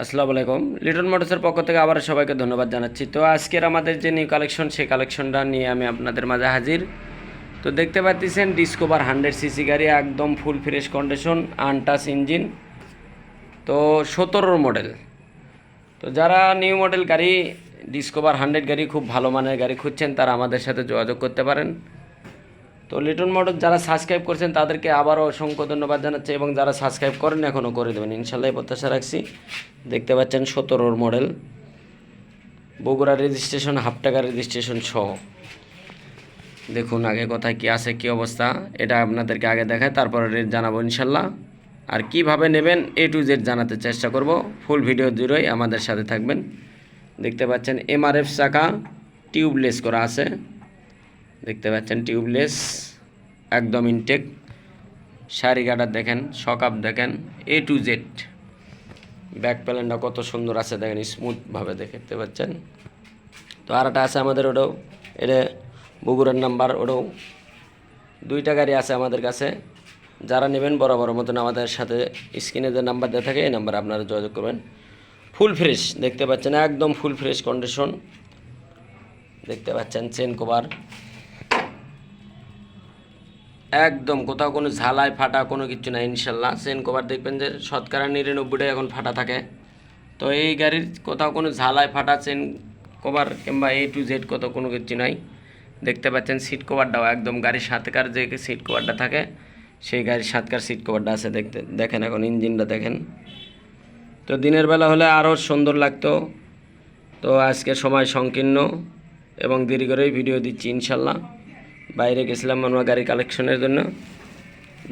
আসসালামু আলাইকুম। লিটন মোটরসের পক্ষ থেকে আবার সবাইকে ধন্যবাদ জানাচ্ছি। তো আজকের আমাদের যে নিউ কালেকশন, সেই কালেকশনটা নিয়ে আমি আপনাদের মাঝে হাজির। তো দেখতে পাচ্ছেন ডিসকভার 100 সিসি গাড়ি, একদম full fresh condition, untouch engine. তো 17 মডেল। তো যারা নিউ মডেল গাড়ি, ডিসকভার 100 গাড়ি, খুব ভালো মানের গাড়ি খুঁজছেন, তারা আমাদের সাথে যোগাযোগ করতে পারেন। তো লিটন মোটর যারা সাবস্ক্রাইব করছেন তাদেরকে আবারও অসংখ্য ধন্যবাদ জানাচ্ছি, এবং যারা সাবস্ক্রাইব করেন এখনও করে দেবেন ইনশাল্লাহ, প্রত্যাশা রাখছি। দেখতে পাচ্ছেন 17 মডেল, বগুড়া রেজিস্ট্রেশন, হাফ টাকা রেজিস্ট্রেশন সহ। দেখুন আগে কোথায় কী আছে, কী অবস্থা, এটা আপনাদেরকে আগে দেখায়, তারপরে রেট জানাবো ইনশাল্লাহ। আর কিভাবে নেবেন A to Z জানাতে চেষ্টা করব। ফুল ভিডিও জুড়েই আমাদের সাথে থাকবেন। দেখতে পাচ্ছেন MRF চাকা, টিউবলেস করা আছে। দেখতে পাচ্ছেন টিউবলেস, একদম ইনটেক। সারি গার্ডার দেখেন, শকআপ দেখেন, A to Z। ব্যাক প্যালেনটা কত সুন্দর আছে দেখেন, স্মুথভাবে দেখতে পাচ্ছেন। তো আর একটা আছে আমাদের, ওটাও এটা বগুড়ার নাম্বার, ওটাও দুইটা গাড়ি আছে আমাদের কাছে। যারা নেবেন বরাবর মতন আমাদের সাথে স্ক্রিনে যে নাম্বার দেওয়া থাকে এই নাম্বারে আপনারা যোগাযোগ করবেন। ফুল ফ্রেশ দেখতে পাচ্ছেন, একদম ফুল ফ্রেশ কন্ডিশন। দেখতে পাচ্ছেন চেন কভার, একদম কোথাও কোনো ঝালাই ফাটা কোনো কিছু নাই ইনশাল্লাহ। চেন কভার দেখবেন যে 99%টাই এখন ফাটা থাকে। তো এই গাড়ির কোথাও কোনো ঝালাই ফাটা চেন কভার কিংবা A to Z কোথাও কোনো কিছু নাই। দেখতে পাচ্ছেন সিট কভারটাও একদম গাড়ির সাথেকার যে সিট কভারটা থাকে, সেই গাড়ির সাথেকার সিট কভারটা আছে। দেখেন এখন ইঞ্জিনটা দেখেন। তো দিনের বেলা হলে আরও সুন্দর লাগতো। তো আজকে সময় সংকীর্ণ এবং দেরি করেই ভিডিও দিচ্ছি ইনশাল্লাহ। বাইরে গেছিলাম আমরা গাড়ি কালেকশনের জন্য।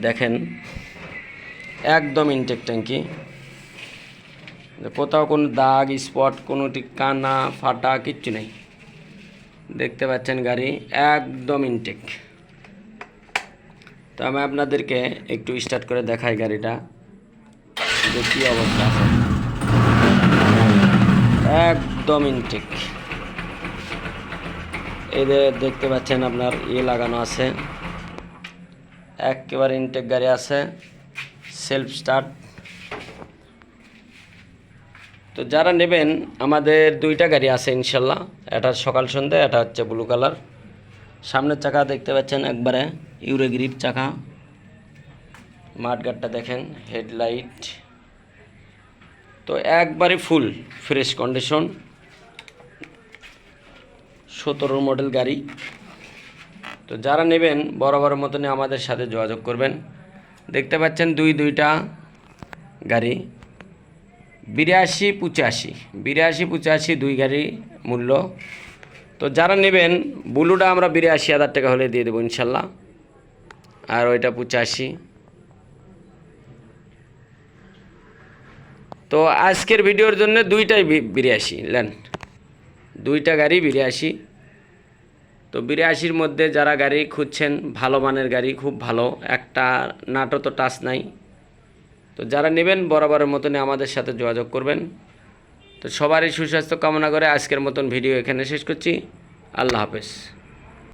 দেখেন একদম ইনটেক ট্যাঙ্কি, কোথাও কোনো দাগ স্পট কোনোটি কানা ফাটা কিচ্ছু নেই। দেখতে পাচ্ছেন গাড়ি একদম ইনটেক। তো আমি আপনাদেরকে একটু স্টার্ট করে দেখাই গাড়িটা যে কী অবস্থা আছে। একদম ইনটেক। এই যে দেখতে পাচ্ছেন আপনার লাগানো আছে, একেবারে ইনটেক গাড়ি আছে, সেলফ স্টার্ট। তো যারা নেবেন, আমাদের দুইটা গাড়ি আছে ইনশাল্লাহ, এটা সকাল সন্ধ্যা, এটা হচ্ছে ব্লু কালার। সামনের চাকা দেখতে পাচ্ছেন একবারে ইউরো গ্রিপ চাকা। মাঠগাটটা দেখেন, হেডলাইট, তো একবারে ফুল ফ্রেশ কন্ডিশন। 17 মডেল গাড়ি। তো যারা নেবেন বরাবর মতনই আমাদের সাথে যোগাযোগ করবেন। দেখতে পাচ্ছেন দুইটা গাড়ি, 82-85 দুই গাড়ি মূল্য। তো যারা নেবেন ব্লুটা আমরা 82,000 টাকা হলে দিয়ে দেবো ইনশাল্লাহ, আর ওইটা 85। তো আজকের ভিডিওর জন্য দুইটাই 82 নেন, দুইটা গাড়ি 82। তো 82-র মধ্যে যারা গাড়ি খুঁজছেন, ভালো মানের গাড়ি, খুব ভালো, একটা নাটও তো টাচ নাই। তো যারা নেবেন বরাবরের মতনই আমাদের সাথে যোগাযোগ করবেন। তো সবারই সুস্বাস্থ্য কামনা করে আজকের মতন ভিডিও এখানে শেষ করছি। আল্লাহ হাফেজ।